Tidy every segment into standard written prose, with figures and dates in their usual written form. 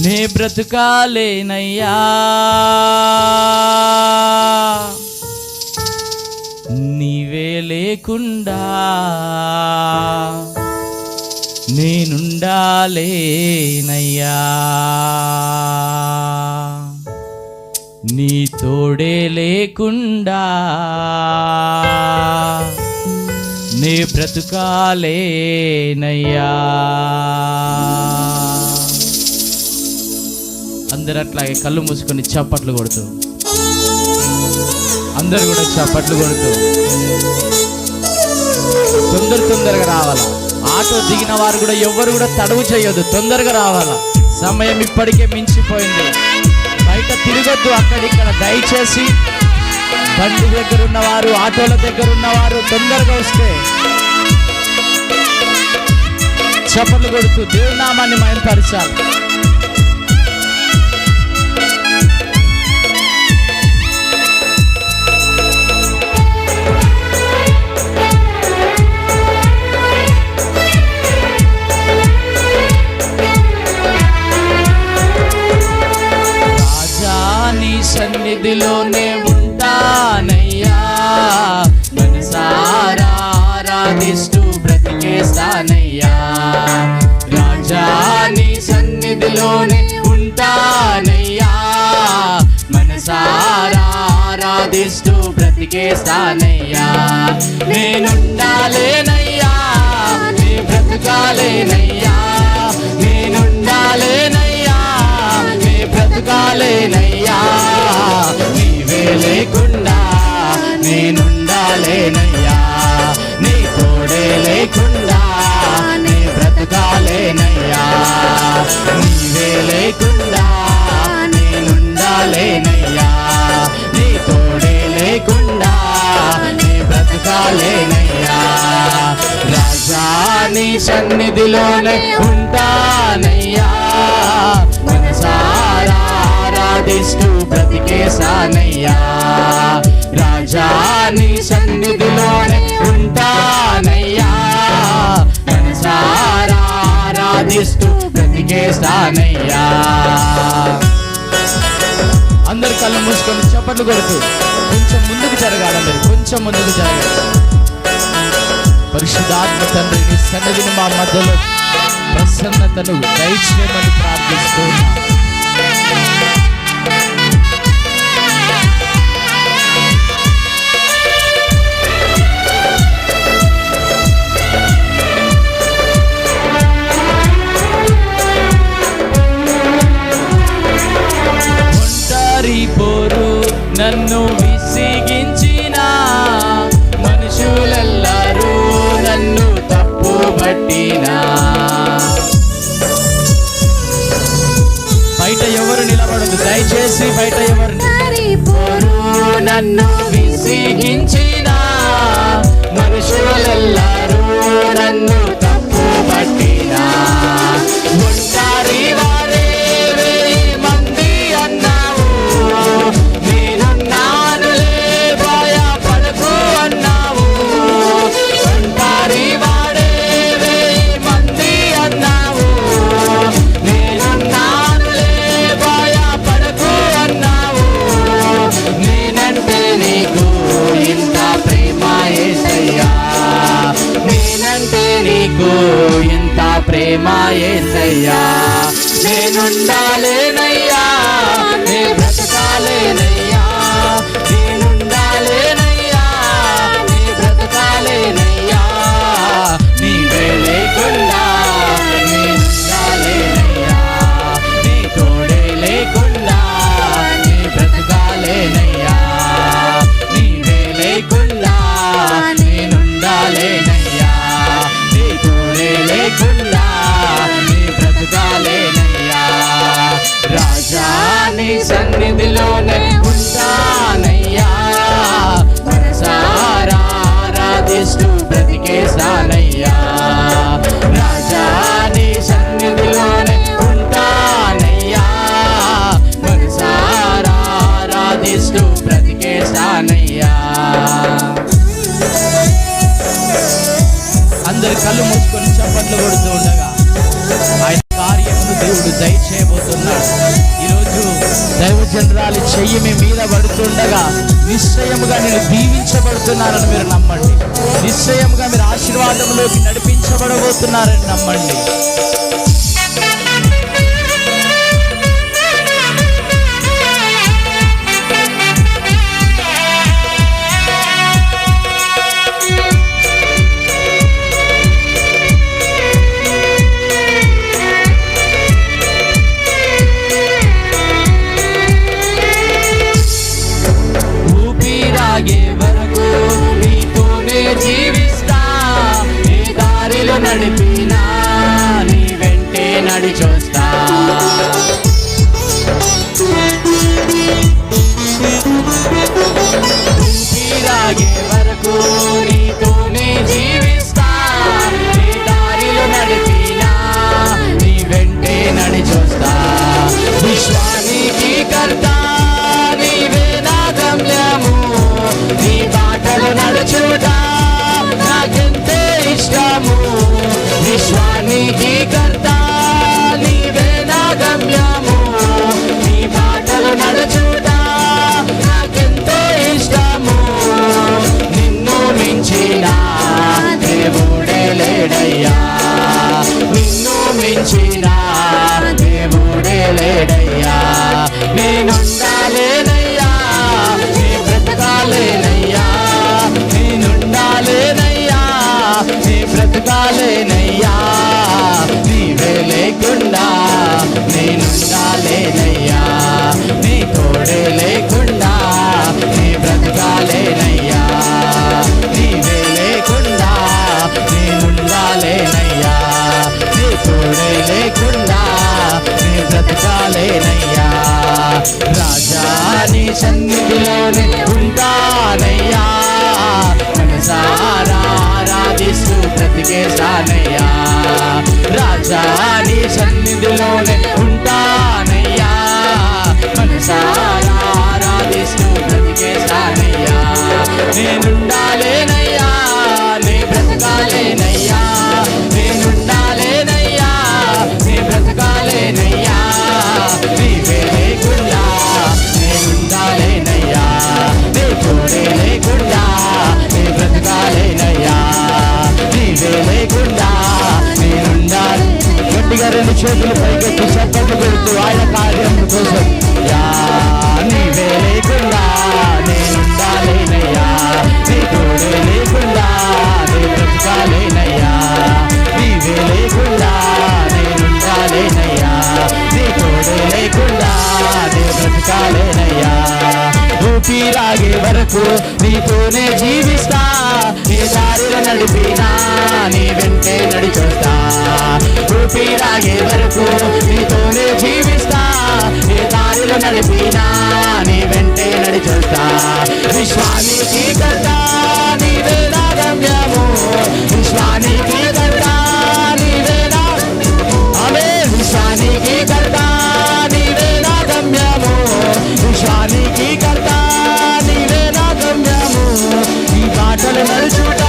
నే బ్రతుకాలేనయ్యా, నీవే లేకుండా నేనుండాలేనయ్యా, నీ తోడే లేకుండా నే బ్రతుకాలేనయ్యా. అందరు అట్లాగే కళ్ళు మూసుకొని చప్పట్లు కొడుతూ, అందరు కూడా చప్పట్లు కొడుతూ తొందరగా రావాలా. ఆటో దిగిన వారు కూడా ఎవ్వరు కూడా తడవు చేయొద్దు, తొందరగా రావాలా. సమయం ఇప్పటికే మించిపోయింది. బయట తిరగొద్దు అక్కడిక్కడ. దయచేసి బండి దగ్గర ఉన్నవారు, ఆటోల దగ్గర ఉన్నవారు తొందరగా వస్తే చప్పట్లు కొడుతూ దేవుని నామాన్ని మహిమపరచాలి. సన్నిధిలోనే ఉంటానయ్యా, మనసారా ఆరాధిస్తూ బ్రతికేస్తానయ్యా. రాజా నీ సన్నిధిలోనే ఉంటానయ్యా, మనసారా ఆరాధిస్తూ బ్రతికేస్తానయ్యా. నేనుండాలేనయ్యా, నీ బ్రతుకాలేనయ్యా, నేనుండాలేనయ్యా, నీ బ్రతుకాలేనయ్యా. నీవే లేకుండా నేనుండాలేనయ్యా, నీ తోడే లేకుండా నీ బ్రతుకాలేనయ్యా. నీవే లేకుండా నేనుండాలేనయ్యా, నీ తోడే లేకుండా నీ బ్రతుకాలేనయ్యా. రాజా నీ సన్నిధిలోనే ఉంటానయ్యా, మనసారా ఆరాధిస్తూ బ్రతికేసానయ్యా. రాజా నీ సన్నిధిలోనే ఉంటానయ్యా, మనసారా ఆరాధిస్తూ బ్రతికేసానయ్యా. అందరు కళ్ళు మూసుకొని చప్పట్లు కొడుతూ కొంచెం ముందుకు జరగాలి. మీరు కొంచెం ముందుకు జరగాలి. పరిశుద్ధాత్మ తండ్రి నీ సన్నిధిని మా మధ్యలో ప్రసన్నతను దయచేయమని ప్రార్థిస్తున్నా. ఒంటరి పోరు నన్ను విసిగించిన మనుషులెల్లరూ నన్ను తప్పు పట్టినా, బయట ఎవరు నిలబడదు దయచేసి. బయట ఎవరు నన్ను విసిగించిన మనుషులెల్లరూ నన్ను తప్పు పట్టినా, ఒంటరి వారే వెయ్యి మంది అన్నావు, నేనున్నానులే భయపడకు అన్నావు. ఒంటరి వాడే వెయ్యి మంది అన్నావు, నేనున్నానులే భయపడకు అన్నావు. నేనంటే నీకు ఇంత ప్రేమ యేసయ్యా, నేనంటే నీకు ఇంత ప్రేమ యేసయ్యా. నేనుండాలేనయ్యా, నే బ్రతకాలేనయ్యా, నేనుండాలేనయ్యా, నే బ్రతకాలేనయ్యా. నీవే లేకుండా నేనుండాలేనయ్యా, నీ తోడే లేకుండా నీ బ్రతకాలేనయ్యా. నీవే లేకుండా నేనుండాలేనయ్యా, నీ తోడే లేకుండా నీ బ్రతకాలేనయ్యా. రాజా నీ సన్నిధిలోనే ఉంటానయ్యా, మనసారా ఆరాధిస్తూ బ్రతికేసానయ్యా. రాజా నీ సన్నిధిలోనే ఉంటానయ్యా, మనసారా ఆరాధిస్తూ బ్రతికేసానయ్యా. అందరు కళ్ళు మూసుకొని చప్పట్లు కొడుతూ ఉండగా ఆయన కార్యమును దేవుడు దయచేయబోతున్నాడు. ఈరోజు దైవజనరాలి చెయ్యి మీ మీద పడుతుండగా నిశ్చయముగా నేను దీవించబడుతున్నానని మీరు నమ్మండి. నిశ్చయముగా మీరు ఆశీర్వాదంలోకి నడిపించబడబోతున్నారని నమ్మండి. నడిపినా నీ వెంటే నడి చూస్తా. ఊపిరాగే వరకు నీతోనే జీవిస్తా. నీ దారిలో నడిపినా నీ వెంటే నడి చూస్తా. విశ్వానికి కర్త నీవే నా గమ్యము. నీ బాటలు నడుచుట నాకెంతో ఇష్టము. విశ్వానికి కర్త నీవే నా గమ్యము. నీ బాటలు నడుచుట నాకెంతో ఇష్టము. నిన్ను మించిన దేవుడే లేడయ్యా. నిన్ను మించిన దేవుడే లేడయ్యా. నేనుండాలేనయ్యా, నీ బ్రతకాలేనయ్యా. నేనుండాలేనయ్యా, నీ బ్రతకాలేనయ్యా. నీవే లేకుండా నేనుండాలేనయ్యా. నీ తోడే లేకుండా నీ బ్రతకాలేనయ్యా. నీవే లేకుండా నేనుండాలేనయ్యా. నీ తోడే లేకుండా నీ బ్రతకాలేనయ్యా. రాజా నీ సన్నిధిలోనే ఉంటానయ్యా. మనసారా ఆరాధిస్తూ బ్రతికేశానయ్యా. రాజా నీ సన్నిధిలోనే ఉంటానయ్యా. మనసారా ఆరాధిస్తూ బ్రతికేశానయ్యా. నేనుండాలేనయ్యా, నీ బ్రతకాలేనయ్యా. నేనుండాలేనయ్యా, నీ బ్రతకాలేనయ్యా. నీవే లేకుండా నేనుండాలేనయ్యా. నీ తోడే లేకుండా నీ బ్రతకాలేనయ్యా. నీవే లేకుండా నేనుండాలి. గట్టిగా రెండు చేతులు పైకెత్తి చప్పట్లు పెడుతూ ఆయన కార్యం కోసం యా. నీవే లేకుండా నేనుండాలేనయ్యా. నీ తోడే లేకుండా నీ బ్రతకాలేనయ్యా. నీవే లేకుండా నేనుండాలేనయ్యా. నీ తోడే లేకుండా నీ బ్రతకాలేనయ్యా. ఊపిరాగే వరకు నీతోనే జీవిస్తా. నీ దారిలో నడిపినా నీ వెంటే నడి చూస్తా. ఊపిరాగే వరకు నీతోనే జీవిస్తా. నీ దారిలో నడిపినా నీ వెంటే నడి చూస్తా. విశ్వానికి కర్త నీవే నా గమ్యము. విశ్వానికి కర్త నీవే నా అవే. విశ్వానికి కర్త నీవే నా గమ్యము. విశ్వానికి కర్త నీవే నా గమ్యము. ఈ బాటలు నడుచుట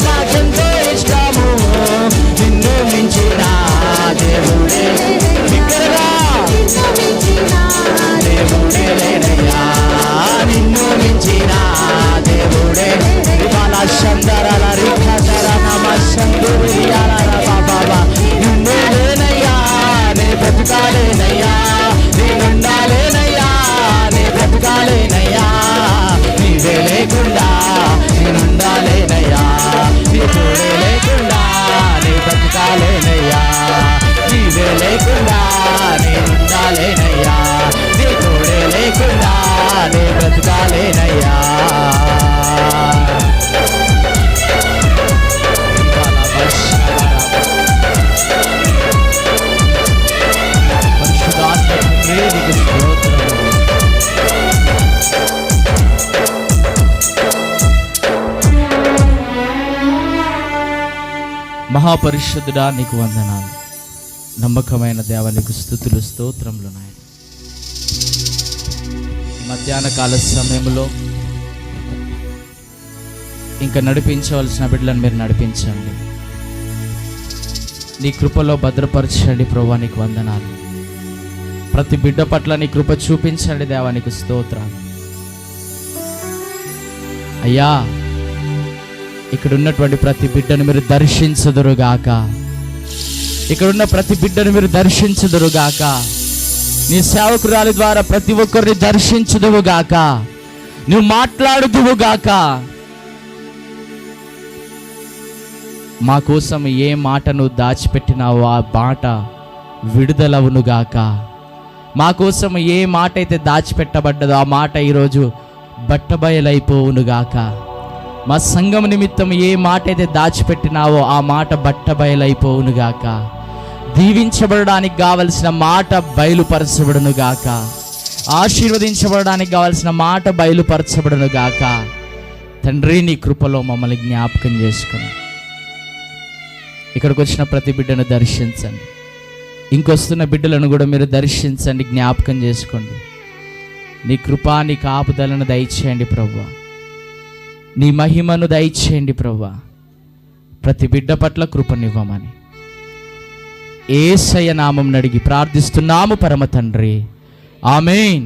నాకెంతో ఇష్టము. నిన్ను మించిన దేవుడే బిగ్గరగా దేవుడే లేనయ్యా. నిన్ను మించిన దేవుడే శందరాల రిఖార నమస్సందురియాల బాబా. నిన్నే లేనయ్యా, నే బ్రతకాలేనయ్యా. నేనుండాలేనయ్యా, నే బ్రతకాలేనయ్యా. నీవే లేకుండా నేనుండాలేనయ్యా. నీ తోడే లేకుండా నీ బ్రతకాలేనయ్యా. నీవే లేకుండా నేనుండాలేనయ్యా. నీ తోడే లేకుండా నీ బ్రతకాలేనయ్యా. మహాపరిశుద్ధుడా నీకు వందనాలు. నమ్మకమైన దేవ నీకు స్తుతులు స్తోత్రములు నాయన. మధ్యాహ్న కాల సమయంలో ఇంకా నడిపించవలసిన బిడ్డలను మీరు నడిపించండి. నీ కృపలో భద్రపరచండి ప్రభువా, నీకు వందనాలు. ప్రతి బిడ్డ పట్ల నీ కృప చూపించండి దేవా, నీకు స్తోత్రాలు. అయ్యా, ఇక్కడ ఉన్నటువంటి ప్రతి బిడ్డను మీరు దర్శించుదురుగాక, ఇక్కడున్న ప్రతి బిడ్డను మీరు దర్శించుదురుగాక. నీ సేవకురాలి ద్వారా ప్రతి ఒక్కరిని దర్శించుదువుగాక, నువ్వు మాట్లాడుదువుగాక. మా కోసం ఏ మాటను దాచిపెట్టినావో ఆ మాట విడుదలవునుగాక. మా కోసం ఏ మాట అయితే దాచిపెట్టబడ్డదో ఆ మాట ఈరోజు బట్టబయలైపోవునుగాక. మా సంఘం నిమిత్తం ఏ మాట అయితే దాచిపెట్టినావో ఆ మాట బట్టబయలైపోవునుగాక. దీవించబడడానికి కావలసిన మాట బయలుపరచబడునుగాక. ఆశీర్వదించబడడానికి కావలసిన మాట బయలుపరచబడునుగాక. తండ్రి, నీ కృపలో మమ్మల్ని జ్ఞాపకం చేసుకుని ఇక్కడికి వచ్చిన ప్రతి బిడ్డను దర్శించండి. ఇంకొస్తున్న బిడ్డలను కూడా మీరు దర్శించండి, జ్ఞాపకం చేసుకోండి. నీ కృప, నీ కాపుదలను దయచేయండి ప్రభువా, నీ మహిమను దయచేయండి ప్రభువా. ప్రతి బిడ్డ పట్ల కృపనివ్వమని యేసయ్య నామమున అడిగి ప్రార్థిస్తున్నాము పరమ తండ్రి. ఆమేన్.